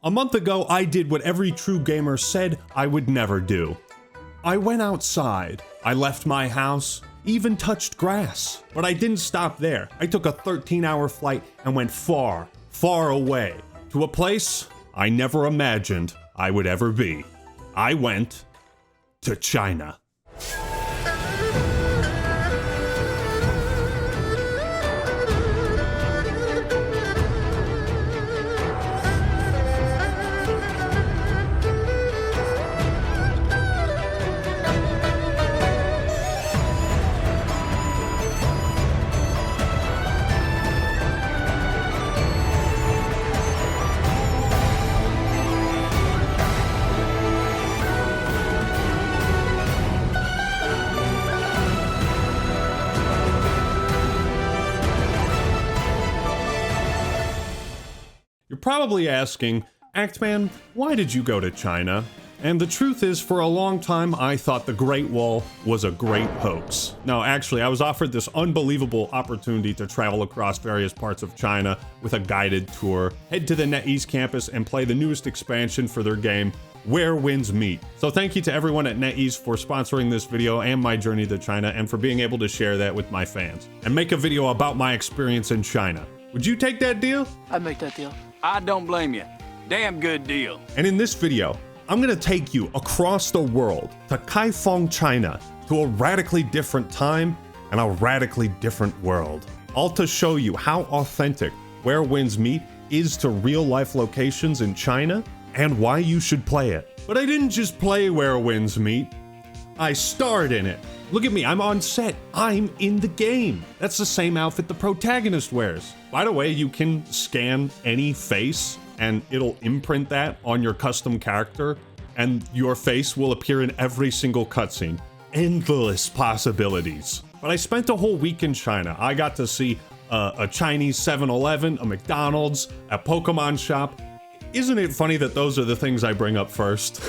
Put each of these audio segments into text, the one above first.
A month ago, I did what every true gamer said I would never do. I went outside, I left my house, even touched grass. But I didn't stop there. I took a 13-hour flight and went far, far away to a place I never imagined I would ever be. I went to China. You're probably asking, Actman, why did you go to China? And the truth is, for a long time, I thought the Great Wall was a great hoax. No, actually, I was offered this unbelievable opportunity to travel across various parts of China with a guided tour, head to the NetEase campus, and play the newest expansion for their game, Where Winds Meet. So thank you to everyone at NetEase for sponsoring this video and my journey to China, and for being able to share that with my fans, and make a video about my experience in China. Would you take that deal? I'd make that deal. I don't blame you. Damn good deal. And in this video, I'm gonna take you across the world to Kaifeng, China, to a radically different time and a radically different world. All to show you how authentic Where Winds Meet is to real-life locations in China and why you should play it. But I didn't just play Where Winds Meet, I starred in it. Look at me, I'm on set. I'm in the game. That's the same outfit the protagonist wears. By the way, you can scan any face and it'll imprint that on your custom character, and your face will appear in every single cutscene. Endless possibilities. But I spent a whole week in China. I got to see a Chinese 7-Eleven, a McDonald's, a Pokemon shop. Isn't it funny that those are the things I bring up first?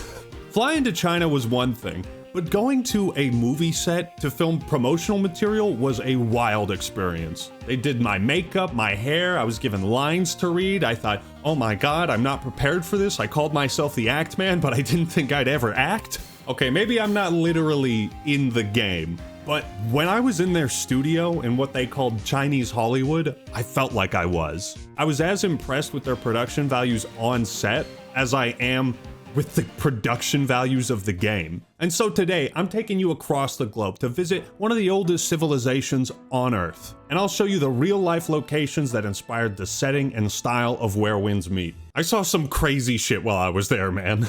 Flying to China was one thing, but going to a movie set to film promotional material was a wild experience. They did my makeup, my hair, I was given lines to read. I thought, oh my god, I'm not prepared for this. I called myself the Act Man, but I didn't think I'd ever act. Okay, maybe I'm not literally in the game, but when I was in their studio in what they called Chinese Hollywood, I felt like I was. I was as impressed with their production values on set as I am with the production values of the game. And so today, I'm taking you across the globe to visit one of the oldest civilizations on Earth. And I'll show you the real-life locations that inspired the setting and style of Where Winds Meet. I saw some crazy shit while I was there, man.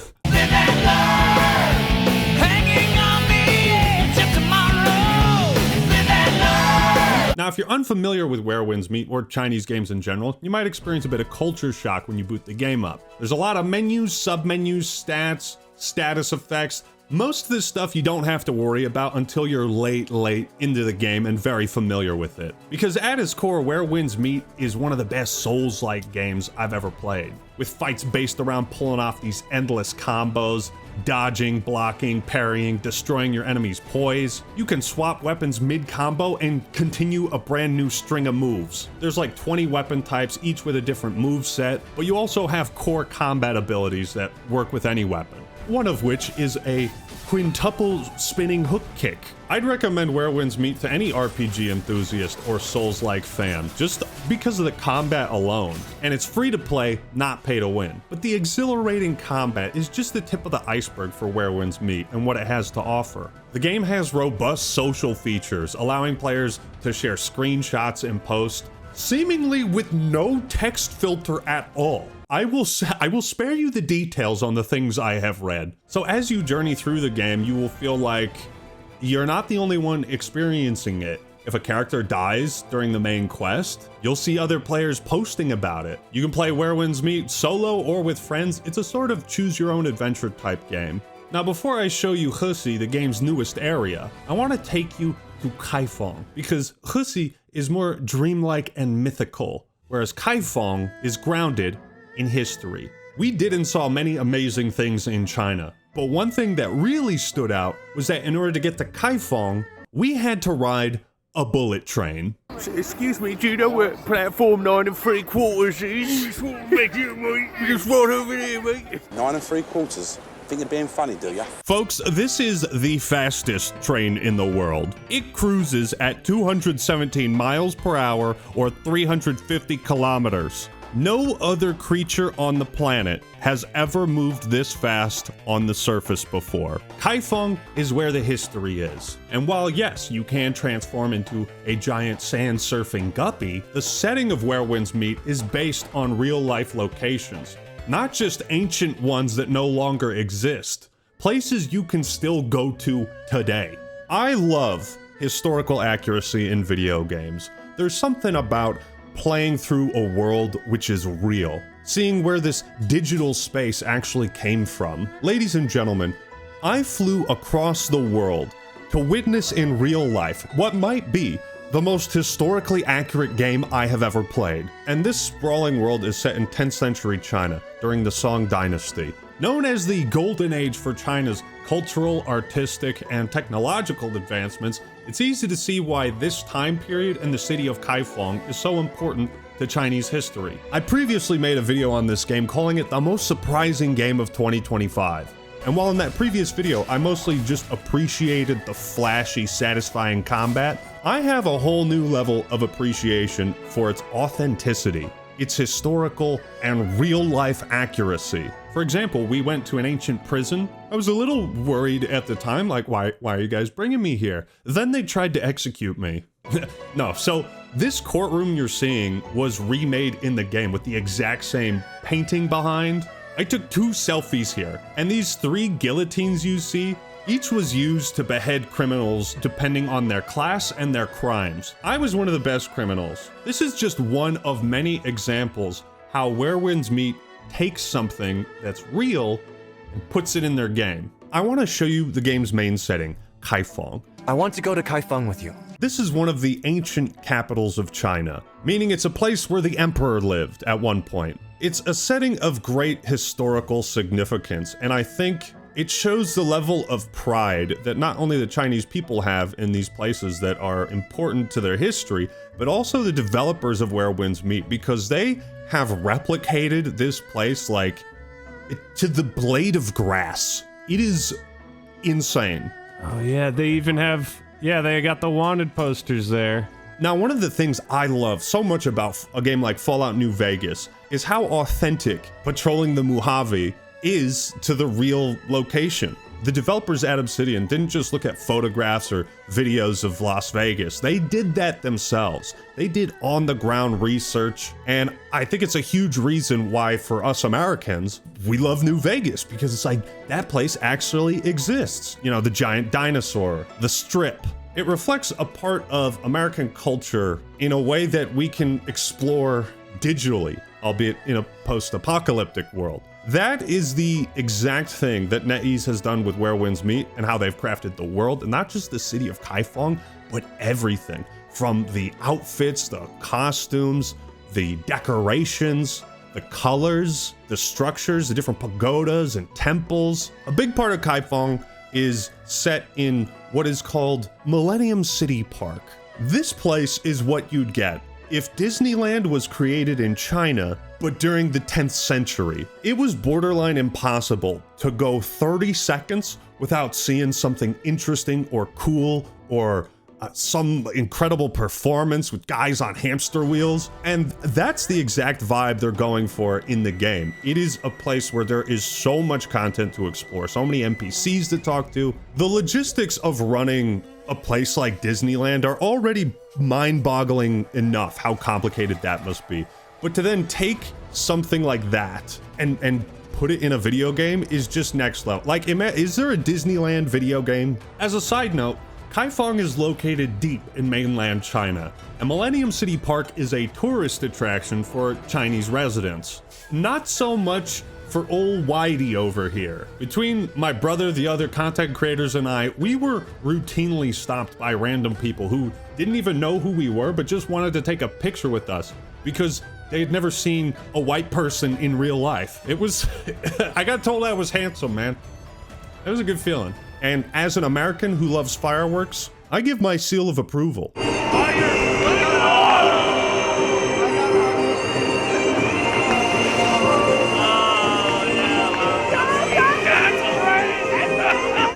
Now, if you're unfamiliar with Where Winds Meet or Chinese games in general, you might experience a bit of culture shock when you boot the game up. There's a lot of menus, sub-menus, stats, status effects. Most of this stuff you don't have to worry about until you're late into the game and very familiar with it. Because at its core, Where Winds Meet is one of the best Souls-like games I've ever played, with fights based around pulling off these endless combos, dodging, blocking, parrying, destroying your enemy's poise. You can swap weapons mid-combo and continue a brand new string of moves. There's like 20 weapon types, each with a different move set, but you also have core combat abilities that work with any weapon. One of which is a quintuple spinning hook kick. I'd recommend Where Winds Meet to any RPG enthusiast or Souls-like fan, just because of the combat alone. And it's free to play, not pay to win. But the exhilarating combat is just the tip of the iceberg for Where Winds Meet and what it has to offer. The game has robust social features, allowing players to share screenshots in post, seemingly with no text filter at all. I will spare you the details on the things I have read. So as you journey through the game, you will feel like you're not the only one experiencing it. If a character dies during the main quest, you'll see other players posting about it. You can play Where Winds Meet solo or with friends. It's a sort of choose your own adventure type game. Now, before I show you Hussy, the game's newest area, I want to take you to Kaifeng, because Hussy is more dreamlike and mythical, whereas Kaifeng is grounded in history. We did and saw many amazing things in China, but one thing that really stood out was that in order to get to Kaifeng, we had to ride a bullet train. Excuse me, do you know where platform 9 3/4 is? It's right over there, mate. 9 3/4. Think you're being funny, do ya? Folks, this is the fastest train in the world. It cruises at 217 miles per hour or 350 kilometers. No other creature on the planet has ever moved this fast on the surface before. Kaifeng is where the history is. And while yes, you can transform into a giant sand surfing guppy, the setting of Where Winds Meet is based on real life locations. Not just ancient ones that no longer exist. Places you can still go to today. I love historical accuracy in video games. There's something about playing through a world which is real, seeing where this digital space actually came from. Ladies and gentlemen, I flew across the world to witness in real life what might be the most historically accurate game I have ever played. And this sprawling world is set in 10th century China during the Song Dynasty. Known as the Golden Age for China's cultural, artistic, and technological advancements, it's easy to see why this time period and the city of Kaifeng is so important to Chinese history. I previously made a video on this game calling it the most surprising game of 2025. And while in that previous video, I mostly just appreciated the flashy, satisfying combat, I have a whole new level of appreciation for its authenticity, its historical and real-life accuracy. For example, we went to an ancient prison. I was a little worried at the time, like, why are you guys bringing me here? Then they tried to execute me. No, so this courtroom you're seeing was remade in the game with the exact same painting behind. I took 2 selfies here, and these 3 guillotines you see, each was used to behead criminals depending on their class and their crimes. I was one of the best criminals. This is just one of many examples how Where Winds Meet takes something that's real and puts it in their game. I want to show you the game's main setting, Kaifeng. I want to go to Kaifeng with you. This is one of the ancient capitals of China, meaning it's a place where the emperor lived at one point. It's a setting of great historical significance, and I think it shows the level of pride that not only the Chinese people have in these places that are important to their history, but also the developers of Where Winds Meet, because they have replicated this place like to the blade of grass. It is insane. Oh yeah, they even have, they got the wanted posters there. Now, one of the things I love so much about a game like Fallout New Vegas is how authentic patrolling the Mojave is to the real location. The developers at Obsidian didn't just look at photographs or videos of Las Vegas. They did that themselves. They did on-the-ground research, and I think it's a huge reason why, for us Americans, we love New Vegas, because it's like, that place actually exists. You know, the giant dinosaur, the Strip. It reflects a part of American culture in a way that we can explore digitally, albeit in a post-apocalyptic world. That is the exact thing that NetEase has done with Where Winds Meet and how they've crafted the world, and not just the city of Kaifeng, but everything. From the outfits, the costumes, the decorations, the colors, the structures, the different pagodas and temples. A big part of Kaifeng is set in what is called Millennium City Park. This place is what you'd get if Disneyland was created in China, but during the 10th century. It was borderline impossible to go 30 seconds without seeing something interesting or cool or some incredible performance with guys on hamster wheels. And that's the exact vibe they're going for in the game. It is a place where there is so much content to explore, so many NPCs to talk to. The logistics of running a place like Disneyland are already mind-boggling enough how complicated that must be. But to then take something like that and put it in a video game is just next level. Like, is there a Disneyland video game? As a side note, Kaifeng is located deep in mainland China, and Millennium City Park is a tourist attraction for Chinese residents. Not so much for old Whitey over here. Between my brother, the other content creators, and I, we were routinely stopped by random people who didn't even know who we were, but just wanted to take a picture with us because they had never seen a white person in real life. It was, I got told I was handsome, man. It was a good feeling. And as an American who loves fireworks, I give my seal of approval.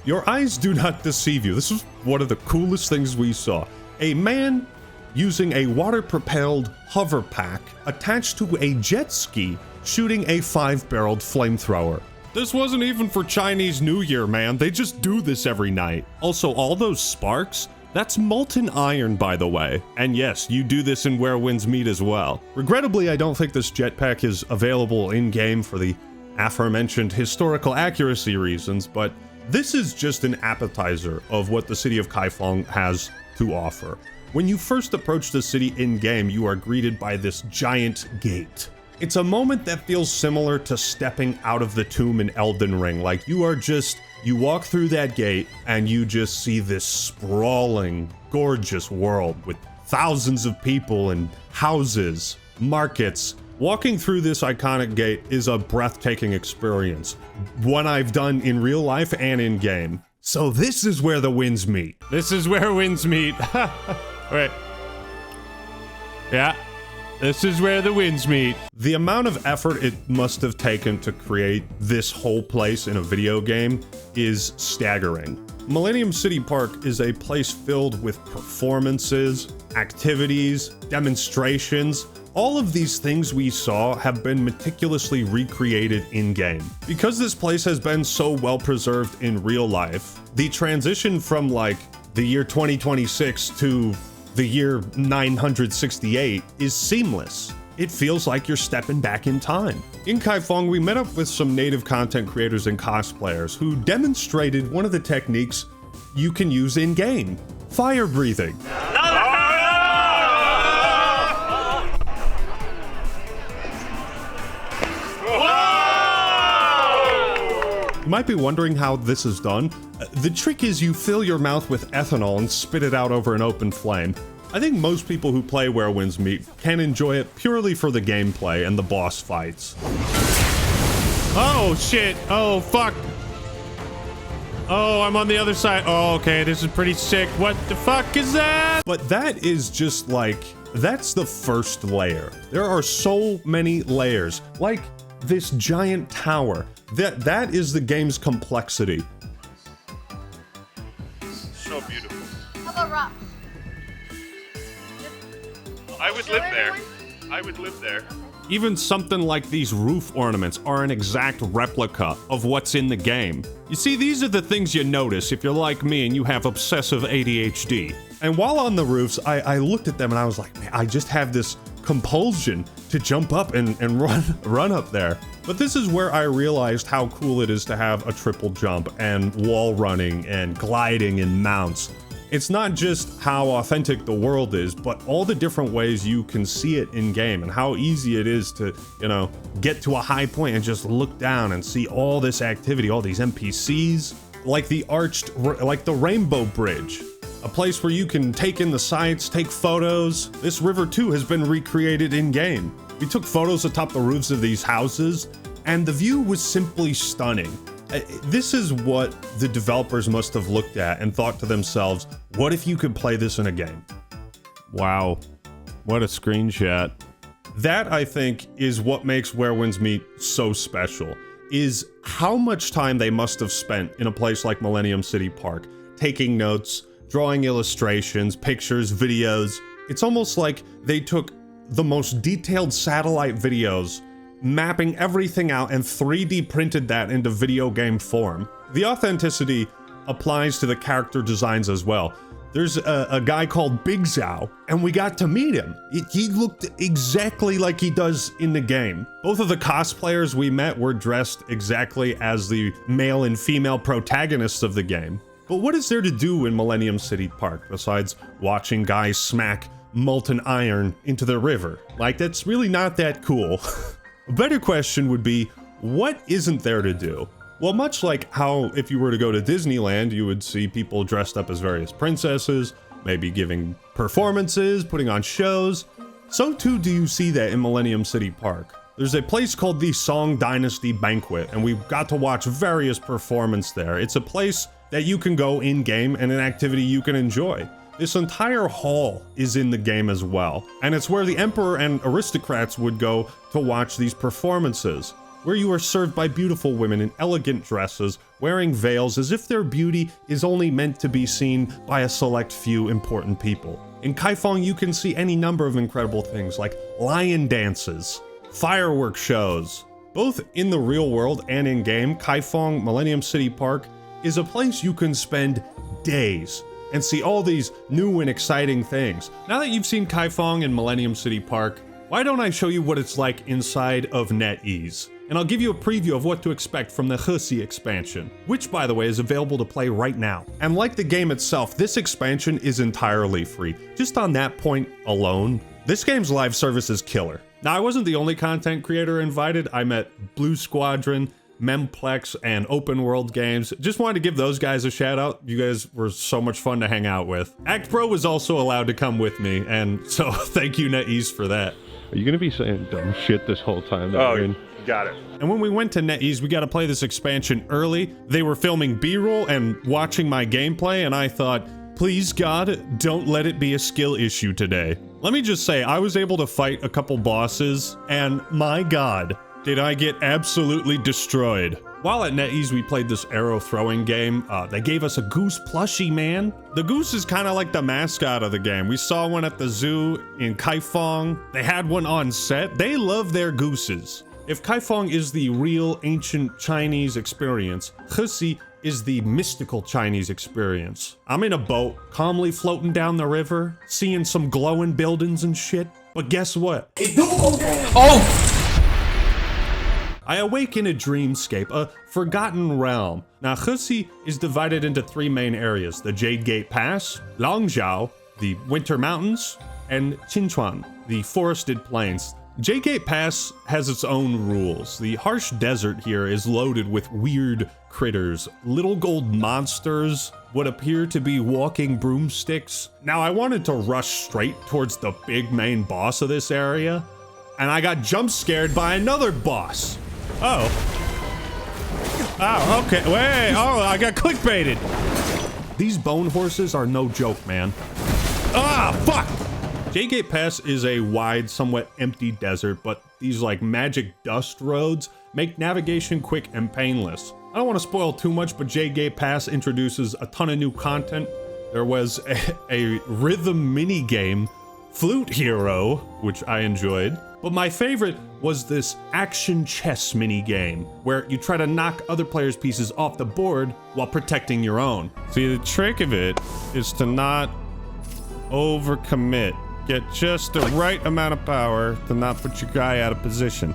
Your eyes do not deceive you. This is one of the coolest things we saw. A man using a water-propelled hover pack attached to a jet ski shooting a 5-barreled flamethrower. This wasn't even for Chinese New Year, man. They just do this every night. Also, all those sparks, that's molten iron, by the way. And yes, you do this in Where Winds Meet as well. Regrettably, I don't think this jetpack is available in-game for the aforementioned historical accuracy reasons, but this is just an appetizer of what the city of Kaifeng has to offer. When you first approach the city in-game, you are greeted by this giant gate. It's a moment that feels similar to stepping out of the tomb in Elden Ring. Like, you walk through that gate and you just see this sprawling, gorgeous world with thousands of people and houses, markets. Walking through this iconic gate is a breathtaking experience, one I've done in real life and in game. So this is where the winds meet. This is where winds meet. Right. Yeah. This is where the winds meet. The amount of effort it must have taken to create this whole place in a video game is staggering. Millennium City Park is a place filled with performances, activities, demonstrations. All of these things we saw have been meticulously recreated in-game. Because this place has been so well preserved in real life, the transition from like the year 2026 to the year 968 is seamless. It feels like you're stepping back in time. In Kaifeng, we met up with some native content creators and cosplayers who demonstrated one of the techniques you can use in-game: fire breathing. You might be wondering how this is done. The trick is you fill your mouth with ethanol and spit it out over an open flame. I think most people who play Where Winds Meet can enjoy it purely for the gameplay and the boss fights. Oh, shit. Oh, fuck. Oh, I'm on the other side. Oh, okay, this is pretty sick. What the fuck is that? But that is just like, that's the first layer. There are so many layers. Like this giant tower. That is the game's complexity. So beautiful. How about rocks? I would live there. I would live there. Even something like these roof ornaments are an exact replica of what's in the game. You see, these are the things you notice if you're like me and you have obsessive ADHD. And while on the roofs, I looked at them and I was like, man, I just have this compulsion to jump up and run up there. But this is where I realized how cool it is to have a triple jump and wall running and gliding and mounts. It's not just how authentic the world is, but all the different ways you can see it in game and how easy it is to, you know, get to a high point and just look down and see all this activity, all these NPCs, like the Rainbow Bridge, a place where you can take in the sights, take photos. This river too has been recreated in game. We took photos atop the roofs of these houses and the view was simply stunning. This is what the developers must have looked at and thought to themselves, what if you could play this in a game? Wow. What a screenshot. That, I think, is what makes Where Winds Meet so special, is how much time they must have spent in a place like Millennium City Park, taking notes, drawing illustrations, pictures, videos. It's almost like they took the most detailed satellite videos, mapping everything out and 3D printed that into video game form. The authenticity applies to the character designs as well. There's a guy called Big Zhao, and we got to meet him. He looked exactly like he does in the game. Both of the cosplayers we met were dressed exactly as the male and female protagonists of the game. But what is there to do in Millennium City Park besides watching guys smack molten iron into the river? Like, that's really not that cool. A better question would be, what isn't there to do? Well, much like how if you were to go to Disneyland, you would see people dressed up as various princesses, maybe giving performances, putting on shows. So too do you see that in Millennium City Park. There's a place called the Song Dynasty Banquet, and we got to watch various performances there. It's a place that you can go in-game and an activity you can enjoy. This entire hall is in the game as well, and it's where the Emperor and aristocrats would go to watch these performances. where you are served by beautiful women in elegant dresses, wearing veils as if their beauty is only meant to be seen by a select few important people. In Kaifeng, you can see any number of incredible things like lion dances, fireworks shows. Both in the real world and in-game, Kaifeng Millennium City Park is a place you can spend days and see all these new and exciting things. Now that you've seen Kaifeng and Millennium City Park, why don't I show you what it's like inside of NetEase? And I'll give you a preview of what to expect from the Hussy expansion, which by the way is available to play right now. And like the game itself, this expansion is entirely free. Just on that point alone, this game's live service is killer. Now I wasn't the only content creator invited. I met Blue Squadron, Memplex, and Open World Games. Just wanted to give those guys a shout out. You guys were so much fun to hang out with. Act Pro was also allowed to come with me, and so thank you NetEase for that. Are you gonna be saying dumb shit this whole time? Got it. And when we went to NetEase, we got to play this expansion early. They were filming B-roll and watching my gameplay, and I thought, please God, don't let it be a skill issue today. Let me just say, I was able to fight a couple bosses, and my God, did I get absolutely destroyed. While at NetEase, we played this arrow throwing game. They gave us a goose plushie, man. The goose is kind of like the mascot of the game. We saw one at the zoo in Kaifeng. They had one on set. They love their gooses. If Kaifeng is the real ancient Chinese experience, Hussy is the mystical Chinese experience. I'm in a boat, calmly floating down the river, seeing some glowing buildings and shit. But guess what? I awake in a dreamscape, a forgotten realm. Now, Hussy is divided into three main areas: the Jade Gate Pass, Longzhou, the Winter Mountains, and Qinchuan, the forested plains. Jade Gate Pass has its own rules. The harsh desert here is loaded with weird critters. Little gold monsters, what appear to be walking broomsticks. Now, I wanted to rush straight towards the big main boss of this area, and I got jump scared by another boss. Oh, okay, wait, I got clickbaited. These bone horses are no joke, man. Fuck! Jade Gate Pass is a wide, somewhat empty desert, but these like magic dust roads make navigation quick and painless. I don't want to spoil too much, but Jade Gate Pass introduces a ton of new content. There was a rhythm mini game, Flute Hero, which I enjoyed. But my favorite was this action chess mini game, where you try to knock other players' pieces off the board while protecting your own. See, the trick of it is to not overcommit. Get just the right amount of power to not put your guy out of position.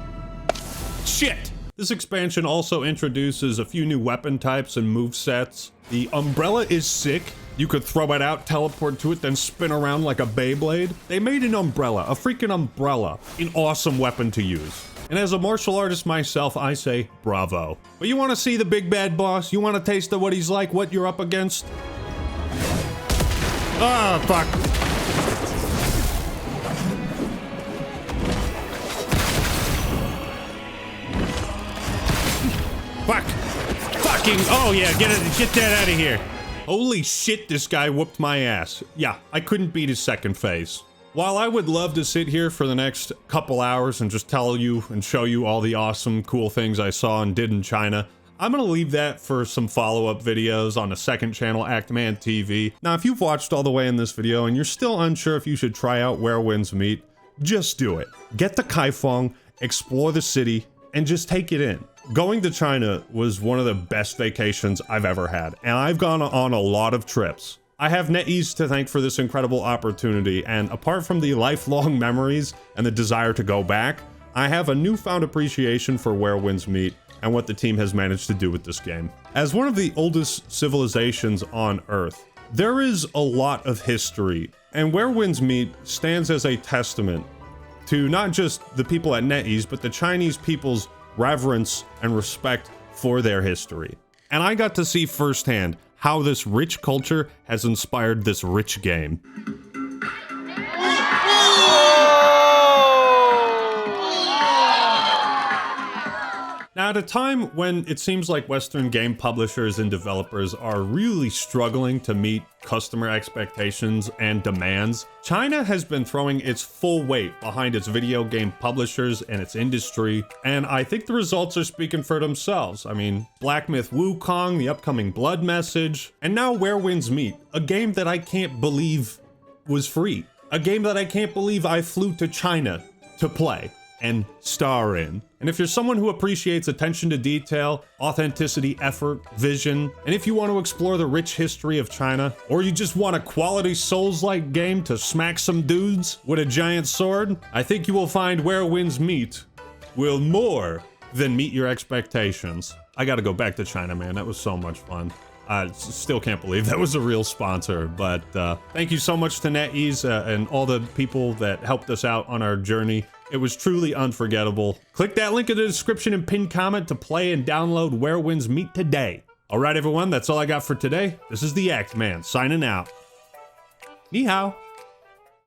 Shit! This expansion also introduces a few new weapon types and movesets. The umbrella is sick. You could throw it out, teleport to it, then spin around like a Beyblade. They made an umbrella, a freaking umbrella, an awesome weapon to use. And as a martial artist myself, I say bravo. But you want to see the big bad boss? You want a taste of what he's like, what you're up against? Ah, fuck. Fuck! Fucking! Oh yeah, get that out of here! Holy shit, this guy whooped my ass. Yeah, I couldn't beat his second phase. While I would love to sit here for the next couple hours and just tell you and show you all the awesome, cool things I saw and did in China, I'm gonna leave that for some follow-up videos on the second channel, Actman TV. Now, if you've watched all the way in this video and you're still unsure if you should try out Where Winds Meet, just do it. Get to Kaifeng, explore the city, and just take it in. Going to China was one of the best vacations I've ever had, and I've gone on a lot of trips. I have NetEase to thank for this incredible opportunity, and apart from the lifelong memories and the desire to go back, I have a newfound appreciation for Where Winds Meet and what the team has managed to do with this game. As one of the oldest civilizations on Earth, there is a lot of history, and Where Winds Meet stands as a testament to not just the people at NetEase, but the Chinese people's reverence and respect for their history. And I got to see firsthand how this rich culture has inspired this rich game. Now, At a time when it seems like Western game publishers and developers are really struggling to meet customer expectations and demands, China has been throwing its full weight behind its video game publishers and its industry, and I think the results are speaking for themselves. I mean, Black Myth Wukong, the upcoming Blood Message, and now Where Winds Meet, a game that I can't believe was free. A game that I can't believe I flew to China to play and star in. And if you're someone who appreciates attention to detail, authenticity, effort, vision, and if you want to explore the rich history of China, or you just want a quality Souls-like game to smack some dudes with a giant sword, I think you will find Where Winds Meet will more than meet your expectations. I gotta go back to China, man. That was so much fun. I still can't believe that was a real sponsor, but thank you so much to NetEase and all the people that helped us out on our journey. It was truly unforgettable. Click that link in the description and pinned comment to play and download Where Winds Meet today. All right, everyone, that's all I got for today. This is the Act Man signing out. Ni hao.